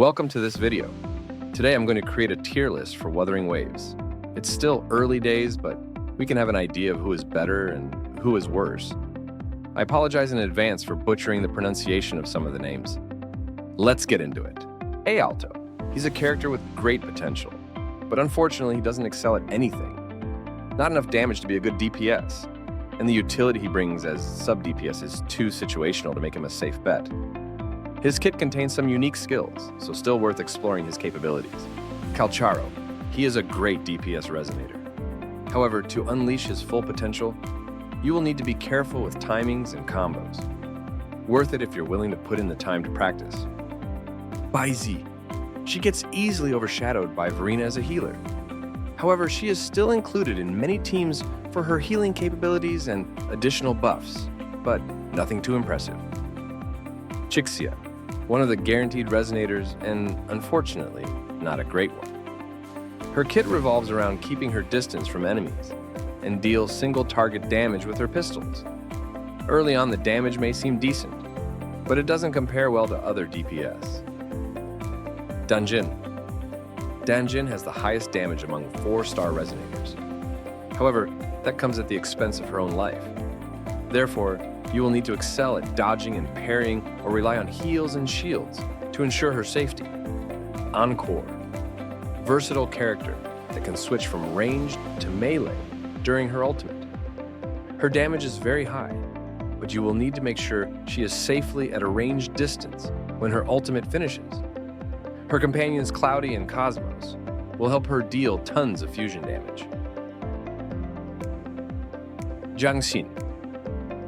Welcome to this video. Today I'm going to create a tier list for Wuthering Waves. It's still early days, but we can have an idea of who is better and who is worse. I apologize in advance for butchering the pronunciation of some of the names. Let's get into it. A Alto. He's a character with great potential, but unfortunately he doesn't excel at anything. Not enough damage to be a good DPS, and the utility he brings as sub-DPS is too situational to make him a safe bet. His kit contains some unique skills, so still worth exploring his capabilities. Calcharo. He is a great DPS resonator. However, to unleash his full potential, you will need to be careful with timings and combos. Worth it if you're willing to put in the time to practice. Baizi. She gets easily overshadowed by Verena as a healer. However, she is still included in many teams for her healing capabilities and additional buffs, but nothing too impressive. Chixia. One of the guaranteed resonators, and unfortunately, not a great one. Her kit revolves around keeping her distance from enemies, and deals single target damage with her pistols. Early on, the damage may seem decent, but it doesn't compare well to other DPS. Danjin. Danjin has the highest damage among 4-star resonators. However, that comes at the expense of her own life. Therefore, you will need to excel at dodging and parrying or rely on heals and shields to ensure her safety. Encore. Versatile character that can switch from ranged to melee during her ultimate. Her damage is very high, but you will need to make sure she is safely at a ranged distance when her ultimate finishes. Her companions Cloudy and Cosmos will help her deal tons of fusion damage. Jiangxin.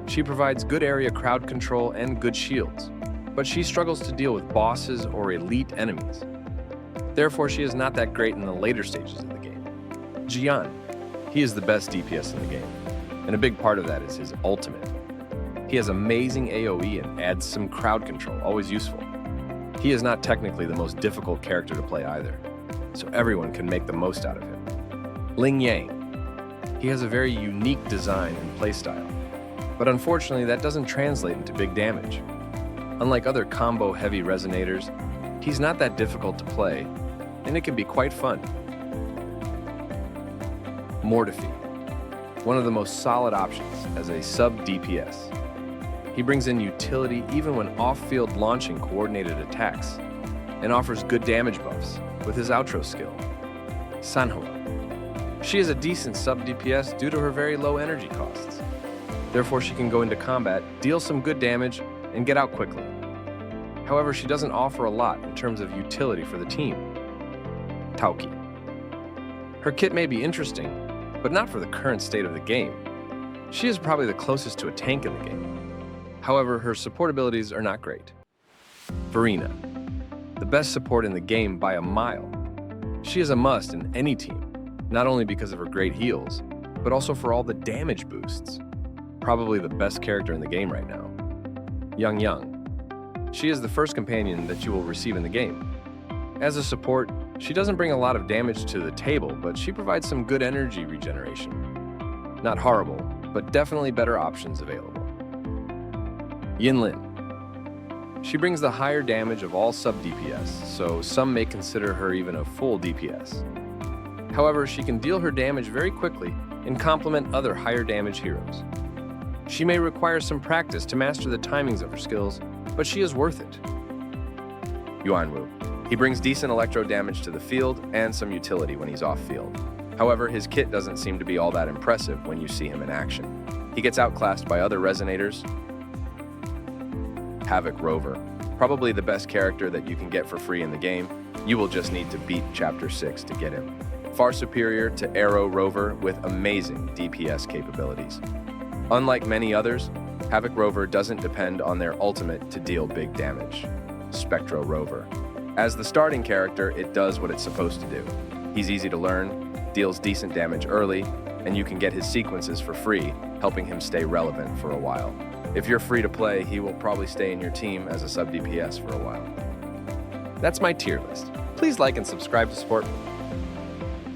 She provides good area crowd control and good shields, but she struggles to deal with bosses or elite enemies. Therefore, she is not that great in the later stages of the game. Jian. He is the best DPS in the game, and a big part of that is his ultimate. He has amazing AoE and adds some crowd control, always useful. He is not technically the most difficult character to play either, so everyone can make the most out of him. Ling Yang. He has a very unique design and playstyle, but unfortunately that doesn't translate into big damage. Unlike other combo-heavy resonators, he's not that difficult to play, and it can be quite fun. Mortifi. One of the most solid options as a sub-DPS. He brings in utility even when off-field launching coordinated attacks, and offers good damage buffs with his outro skill. Sanhua. She is a decent sub-DPS due to her very low energy costs. Therefore, she can go into combat, deal some good damage, and get out quickly. However, she doesn't offer a lot in terms of utility for the team. Tauki. Her kit may be interesting, but not for the current state of the game. She is probably the closest to a tank in the game. However, her support abilities are not great. Verena. The best support in the game by a mile. She is a must in any team, not only because of her great heals, but also for all the damage boosts. Probably the best character in the game right now. Yang. She is the first companion that you will receive in the game. As a support, she doesn't bring a lot of damage to the table, but she provides some good energy regeneration. Not horrible, but definitely better options available. Yinlin. She brings the higher damage of all sub-DPS, so some may consider her even a full DPS. However, she can deal her damage very quickly and complement other higher damage heroes. She may require some practice to master the timings of her skills, but she is worth it. Yuanwu. He brings decent electro damage to the field and some utility when he's off-field. However, his kit doesn't seem to be all that impressive when you see him in action. He gets outclassed by other resonators. Havoc Rover. Probably the best character that you can get for free in the game. You will just need to beat Chapter 6 to get him. Far superior to Arrow Rover with amazing DPS capabilities. Unlike many others, Havoc Rover doesn't depend on their ultimate to deal big damage. Spectro Rover. As the starting character, it does what it's supposed to do. He's easy to learn, deals decent damage early, and you can get his sequences for free, helping him stay relevant for a while. If you're free to play, he will probably stay in your team as a sub-DPS for a while. That's my tier list. Please like and subscribe to support me.